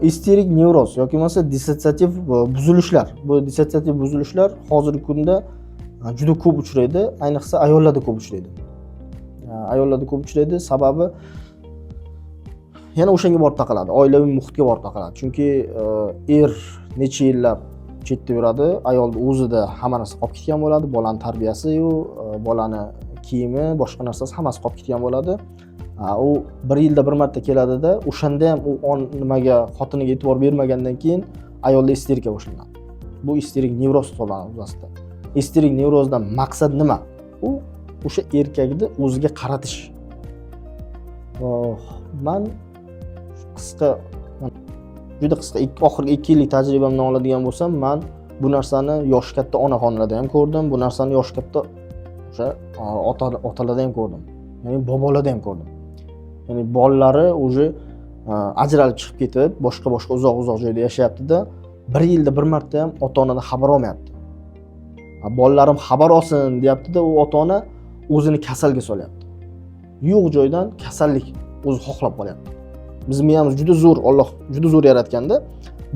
isterik nevroz yoki bo'lmasa dissotsiativ buzilishlar. Bu dissotsiativ buzilishlar hozirgi kunda juda ko'p uchraydi, ayniqsa ayollarda ko'p uchraydi. Ayollarda ko'p uchraydi, sababi yana o'shanga borib taqaladi, oilaviy muhitga borib taqaladi. Chunki er necha yillab chetda yuradi, ayolning o'zida hamma narsa qolib ketgan bo'ladi, bolaning tarbiyasi, bolani kiyimi, boshqa narsasi hammasi qolib ketgan bo'ladi. U bir yilda bir marta keladida, o'shanda ham u nimaga xotiniga e'tibor bermagandan keyin ayolda isterika boshlanadi. Bu isterik nevroz hisoblanadi o'zida. Isterik nevrozdan maqsad nima? U o'sha erkakni o'ziga qaratish. Men juda qisqa oxirgi 2 yillik tajribamdan oladigan bo'lsam, men bu narsani yosh katta onaxonlarda ham ko'rdim, bu narsani yosh katta o'sha otalarda ham ko'rdim. Ya'ni bobolarda ham ko'rdim. Ya'ni bolalari o'zi ajralib chiqib ketib, boshqa uzoq joyda yashayapti-da, bir yilda bir marta ham ota-onadan xabar olmayapti. Bolalarim xabar olsin deyapti-da, u ota-ona o'zini kasalga solyapti. Yo'q joydan kasallik o'zi xohlab qolyapti. Biz miyamiz juda zo'r, Alloh juda zo'r yaratganda,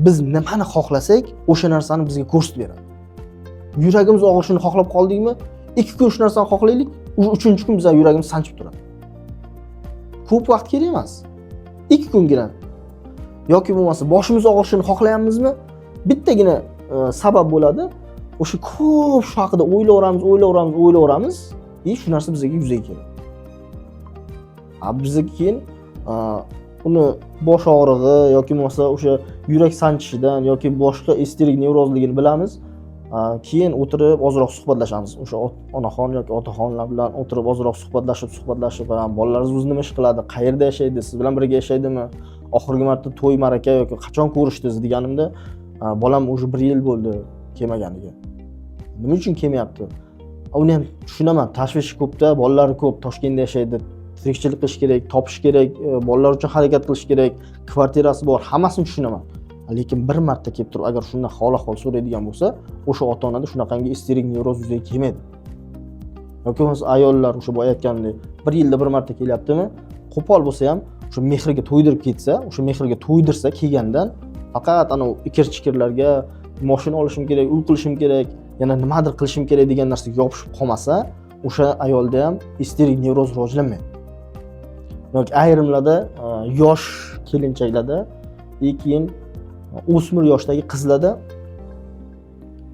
biz nimani xohlasak, o'sha narsani bizga ko'rsatib beradi. Yuragimiz og'rishini xohlab qoldikmi, 2 kun shu narsani xohlaylik, 3-chi kun bizning yuragimiz sanchib turadi. Ko'p vaqt kerak emas. 2 kungina. Yoki bo'lmasa boshimiz og'rishini xohlayapmizmi? Bittagina sabab bo'ladi. O'sha ko'p shu haqida o'ylayveramiz, shu narsa bizga yuzaga keladi. Bizga keyin uni bosh og'rig'i yoki bo'lmasa o'sha yurak sanchishidan yoki boshqa isterik nevrozligini bilamiz. Keyin o'tirib ozroq suhbatlashamiz. O'sha onaxon yoki otaxonlar bilan o'tirib ozroq suhbatlashib, bolalaringiz o'zi nima ish qiladi, qayerda yashaydi, siz bilan birga yashaydimi, oxirgi marta to'y maraka yoki qachon ko'rishdingiz deganimda, bolam o'sha 1 yil bo'ldi kelmaganiga. Nima uchun kelmayapti? Uni ham tushunaman, tashvishi ko'pda, bolalari ko'p, Toshkentda yashaydi, tirikchilik qilish kerak, topish kerak, bolalar uchun harakat qilish kerak, kvartirasi bor, hammasini tushunaman. Lekin bir marta kelib turib, agar shundan xol so'raydigan bo'lsa, o'sha ota-onada shunaqangi isterik nevroz yuzaga kelmaydi. Yoki bo'lmasa ayollar o'sha boya aytgandek, 1 yilda bir marta kelyaptimi, qo'pol bo'lsa ham o'sha mehrga to'ydirib ketsa, o'sha mehrga to'ydirsa kelgandan faqat ana ikir-chikirlarga mashina olishim kerak, uy qilishim kerak, yana nimadir qilishim kerak degan narsaga yopishib qolmasa, o'sha ayolda ham isterik nevroz rivojlanmaydi. Yoki ayrimlarda yosh kelinchaklarda, keyin o'smir yoshdagi qizlarda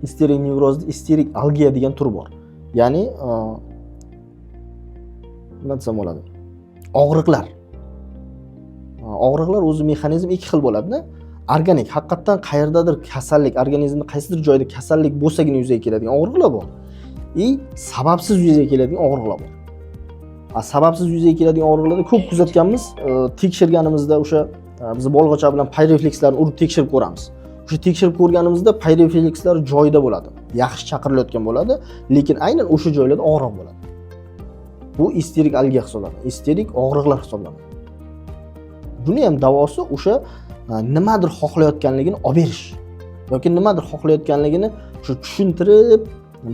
isterik nevrozda isterik algiya degan tur bor. Ya'ni nima desam bo'ladi? Og'riqlar. Og'riqlar o'zi mexanizm 2 xil bo'ladi-da. Organik, haqiqatan qayerdadir kasallik, organizmda qaysidir joyda kasallik bo'lsagina yuzaga keladigan og'riqlar bor. Sababsiz yuzaga keladigan og'riqlar bor. Sababsiz yuzaga keladigan og'riqlarni ko'p kuzatganmiz. Tekshirganimizda o'sha biz bolg'acha bilan pay reflekslarni urib tekshirib ko'ramiz. O'sha tekshirib ko'rganimizda pay reflekslar joyida bo'ladi. Yaxshi chaqirilayotgan bo'ladi, lekin aynan o'sha joylarda og'riq bo'ladi. Bu isterik algiya hisoblanadi. Isterik og'riqlar hisoblanadi. Buni ham davosi o'sha nimadir xohlayotganligini olib berish yoki nimadir xohlayotganligini shu tushuntirib,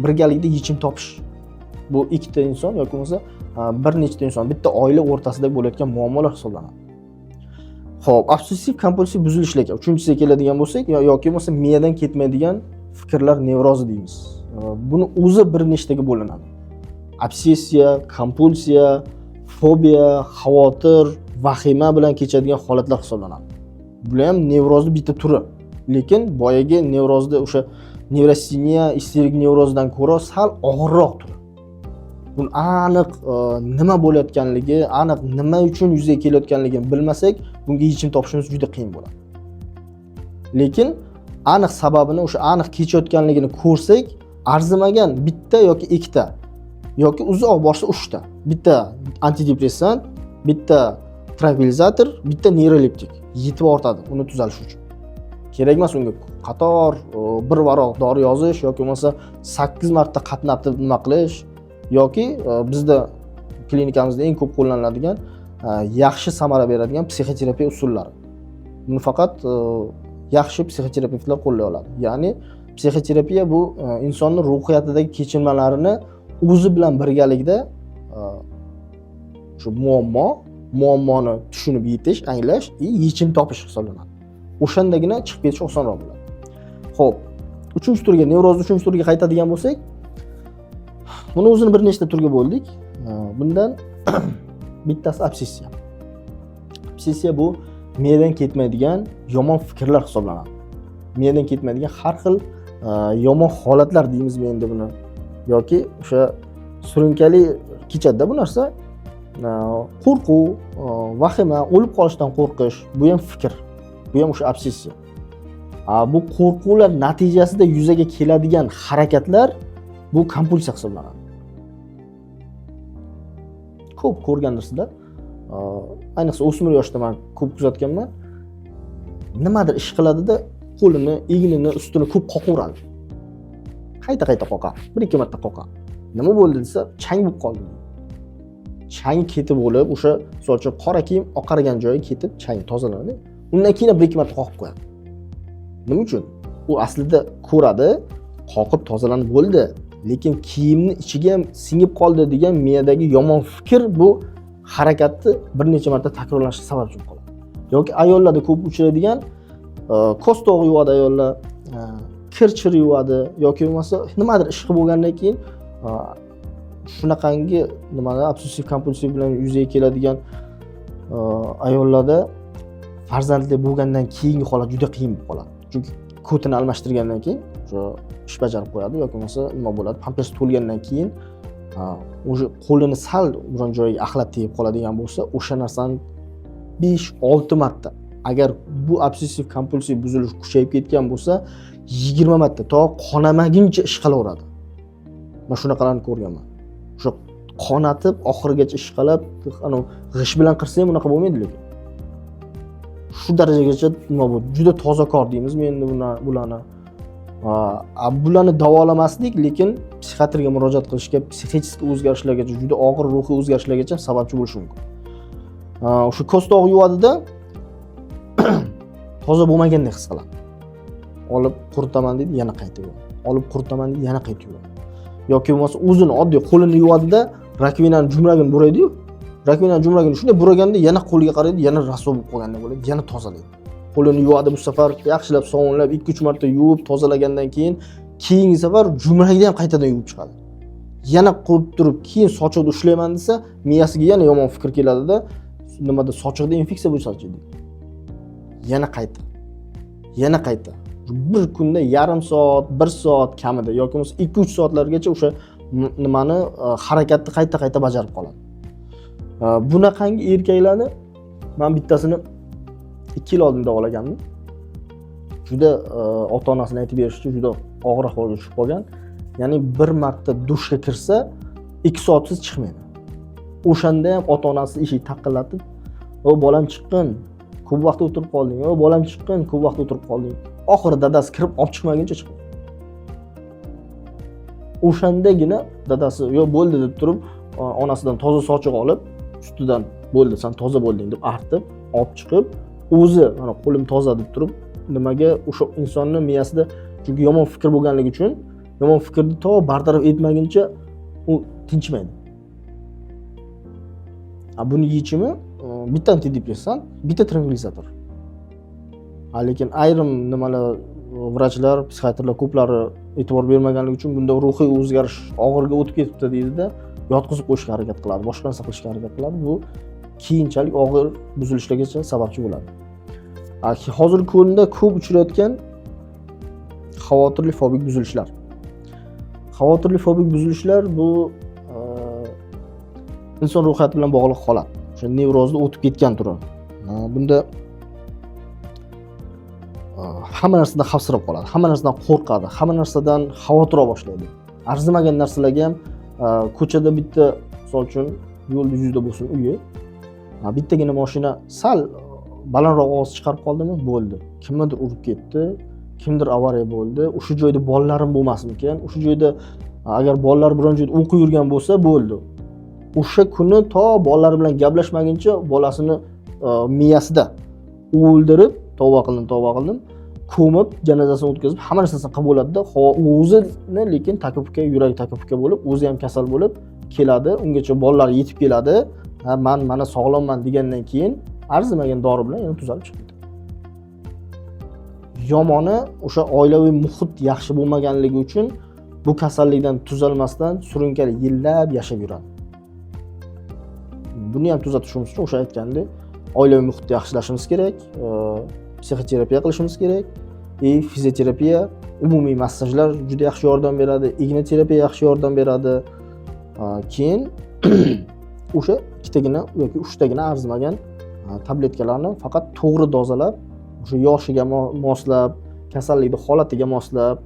birgalikda yechim topish. Bu ikkita inson yoki bo'lmasa bir nechta inson, bitta oila o'rtasida bo'layotgan muammolar hisoblanadi. Xo'p, obsessiv kompulsiv buzilishlarga uchinchisiga keladigan bo'lsak, yoki bo'lmasa miyadan ketmaydigan fikrlar nevrozi deymiz. Buni o'zi bir nechtaga bo'linadi. Obsessiya, kompulsiya, fobiya, xavotir, vahima bilan kechadigan holatlar hisoblanadi. Bular ham nevrozning bitta turi. Lekin boyagi nevrozda o'sha nevrosteniya, isterik nevrozdan ko'ra sal og'irroq turi. Buni aniq nima bo'layotganligi, aniq nima uchun yuzaga kelayotganligini bilmasak, bunga yechim topishimiz juda qiyin bo'ladi. Lekin aniq sababini, o'sha aniq kechayotganligini ko'rsak, arzimagan bitta yoki ikkita yoki uzoq borsa 3 ta. Bitta antidepressant, bitta tranquilizator, bitta neyroleptik yetib ortadi uni tuzalish uchun. Kerak emas unga qator bir varoq dori yozish yoki bo'lmasa 8 marta qatnab nima qilish yoki bizda klinikamizda eng ko'p qo'llaniladigan yaxshi samara beradigan psixoterapiya usullari. Buni faqat yaxshi psixoterapevtlar qo'llay oladi. Ya'ni psixoterapiya bu insonning ruhiyatidagi kechinmalarini o'zi bilan birgalikda shu muammoni tushunib yetish, anglash va yechim topish hisoblanadi. O'shandagina chiqib ketish osonroq bo'ladi. Xo'p, 3-turga, nevrozni 3-turga qaytadigan bo'lsak, buni o'zini bir nechta turga bo'ldik. Bundan bittasi obsessiya. Obsessiya bu miyadan ketmaydigan yomon fikrlar hisoblanadi. Miyadan ketmaydigan har xil yomon holatlar deymizmi endi buni, yoki o'sha surunkali kechadi bu narsa. Qo'rquv, vahima, o'lib qolishdan qo'rqish, bu ham fikr. Bu ham o'sha obsessiya. Bu qo'rquvlar natijasida yuzaga keladigan harakatlar bu kompulsiya hisoblanadi. Ko'p ko'rgandirsizlar. Ayniqsa o'smir yoshda men ko'p kuzatganman. Nimadir ish qiladida qo'lini, egnini ustini ko'p qoqaveradi. Qayta-qayta qoqadi. 1-2 marta qoqadi. Nima bo'ldi desa, chang bo'lib qoldi. Chang ketib bo'lib, o'sha so'lcha qora kiyim oqargan joyi ketib, chang tozalanadi. Undan keyin 1-2 marta qoqib qo'yadi. Nima uchun? U aslida ko'radi, qoqib tozalanib bo'ldi, lekin kiyimni ichiga ham singib qoldi degan miyadagi yomon fikr bu harakatni bir necha marta takrorlashga sababchi bo'lib qoladi. Yoki ayollarda ko'p uchraydigan ko'stoq yuvadi ayollar, kir-chir yuvadi yoki bo'lmasa nimadir ish qilib bo'lgandan keyin shunaqangi nimani obsessiv kompulsiv bilan yuzaga keladigan ayollarda farzandli bo'lgandan keyingi holat juda qiyin bo'lib qoladi. Chunki ko'tini almashtirgandan keyin o'sha ish bajarib qo'yadi yoki bo'lmasa nima bo'ladi, pampers to'lgandan keyin o'sha qo'lini sal biron joyiga axlat tegib qoladigan bo'lsa, o'sha narsani 5-6 marta, agar bu obsessiv kompulsiv buzilish kuchayib ketgan bo'lsa, 20 marta to qonamaguncha ish qilaveradi. Men shunaqalarni ko'rganman. O'sha qonatib oxirigacha ish qilib, ana g'ish bilan qilsa ham unaqa bo'lmaydi lekin. Shu darajagacha nima bu? Juda tozakor deymizmi endi bularni. Bularni davolamaslik, lekin psixiatrga murojaat qilishga, psixik o'zgarishlargacha, juda og'ir ruhiy o'zgarishlargacha sababchi bo'lishi mumkin. O'sha ko'stoq yuvadida toza bo'lmagandek his qiladi. Olib quritaman deydi, yana qayta yuvadi. Olib quritaman deydi, yana qayta yuvadi. Yoki bo'lmasa o'zini oddiy qo'lini yuvadida rakovinani jumragini buraydi-yu. Rakovinani jumragini shunday buraganda yana qo'liga qaraydi, yana raso bo'lib qolgandek bo'ladi, yana tozalaydi. Qo'lini yuvadi, bu safar yaxshilab sovunlab 2-3 marta yuvib tozalagandan keyin keyingi safar jumragini ham qaytadan yuvib chiqadi. Yana qo'yib turib, keyin sochiqni ushlayman desa, miyasiga yana yomon fikr keladida, nimada sochiqda infeksiya bo'lsa deydi. Yana qayta. Yana qayta. Bir kunda yarim soat, 1 soat kamida yoki bo'lmasa 2-3 soatlargacha o'sha nimani harakatni qayta-qayta bajarib qoladi. Bunaqangi erkaklarni men bittasini 2 yil oldin davolagandim. Juda ota-onasini aytib berishicha juda og'ir ahvolga tushib qolgan. Ya'ni bir marta dushga kirsa 2 soatsiz chiqmaydi. O'shanda ham ota-onasi eshik taqillatib, "O bolam chiqqin, ko'p vaqt o'tirib qolding. O bolam chiqqin, ko'p vaqt o'tirib qolding." Oxiri dadasi kirib olib chiqmaguncha chiqdi. O'shandagina dadasi "Yo bo'ldi" deb turib, onasidan toza sochiq olib, ustidan "Bo'ldi, sen toza bo'lding" deb artib, olib chiqib, o'zi mana qo'lim toza deb turib, nimaga o'sha insonning miyasida, chunki yomon fikr bo'lganligi uchun, yomon fikrni to bartaraf etmaguncha u tinchmaydi. Buni yechimi bitta antidepressan, bitta tranquilizator. Lekin ayrim nimalar vrachlar, psixiatrlar ko'plari e'tibor bermaganligi uchun bunda ruhiy o'zgarish og'irga o'tib ketibdi deydi-da, yotqizib qo'yishga harakat qiladi, boshqa narsa qilishga harakat qiladi. Bu keyinchalik og'ir buzilishlarga sababchi bo'ladi. Hozirgi kunda ko'p uchrayotgan xavotirli fobik buzilishlar. Xavotirli fobik buzilishlar bu inson ruhiyati bilan bog'liq holat. O'sha nevrozni o'tib ketgan turi. Bunda hamma narsadan xavfsirab qoladi, hamma narsadan qo'rqadi, hamma narsadan xavotir ola boshlaydi. Arzimagan narsalarga ham ko'chada bitta, misol uchun, yo'l yuzida bo'lsin uyi, bittagina mashina sal balandroq ovoz chiqarib qoldimi, bo'ldi. Kimnidir urib ketdi, kimdir avariya bo'ldi. O'sha joyda bolalarim bo'lmasmikan? O'sha joyda agar bolalar biron joyda o'qib yurgan bo'lsa, bo'ldi. O'sha kuni to bolalar bilan gaplashmaguncha bolasini miyasida o'ldirib, tavba qildim, ko'mib, janozasini o'tkazib, hamma narsasini qilib bo'ladi-da, o'zini lekin taka-puka, yurak taka-puka bo'lib, o'zi ham kasal bo'lib keladi. Ungacha bolalar yetib keladi. Men mana sog'lomman degandan keyin arzimagan dori bilan yana tuzalib chiqadi. yomoni o'sha oilaviy muhit yaxshi bo'lmaganligi uchun bu kasallikdan tuzalmasdan surunkali yillab yashab yuradi. Buni ham tuzatishimiz uchun o'sha aytgandek, oilaviy muhitni yaxshilashimiz kerak, psixoterapiya qilishimiz kerak, fizioterapiya, umumiy massajlar juda yaxshi yordam beradi, igna terapiya yaxshi yordam beradi. Keyin o'sha ikkitagina yoki uchtagina arzimagan tabletkalarni faqat to'g'ri dozalab, o'sha yoshiga moslab, kasallikning holatiga moslab,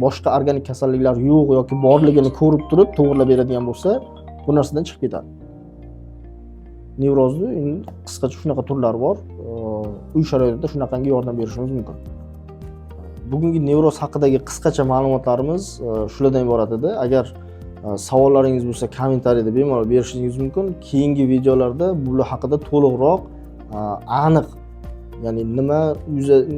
boshqa organik kasalliklar yo'q yoki borligini ko'rib turib to'g'rilab beradigan bo'lsa, bu narsadan chiqib ketadi. Nevrozni qisqacha shunaqa turlari bor. Uy sharoitida shunaqangi yordam berishimiz mumkin. Bugungi nevroz haqidagi qisqacha ma'lumotlarimiz shulardan iborat edi. Agar savollaringiz bo'lsa, kommentariyada bemalol berishingiz mumkin. Keyingi videolarda bular haqida to'liqroq, aniq, ya'ni nima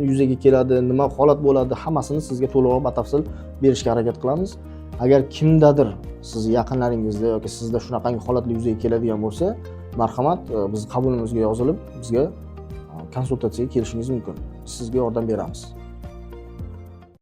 yuzaga keladi, nima holat bo'ladi, hammasini sizga to'liqroq batafsil berishga harakat qilamiz. Agar kimdadir siz yaqinlaringizda yoki sizda shunaqangi holatlar yuzaga keladigan bo'lsa, marhamat, biz qabulimizga yozilib, bizga konsultatsiyaga kelishingiz mumkin. Sizga yordam beramiz.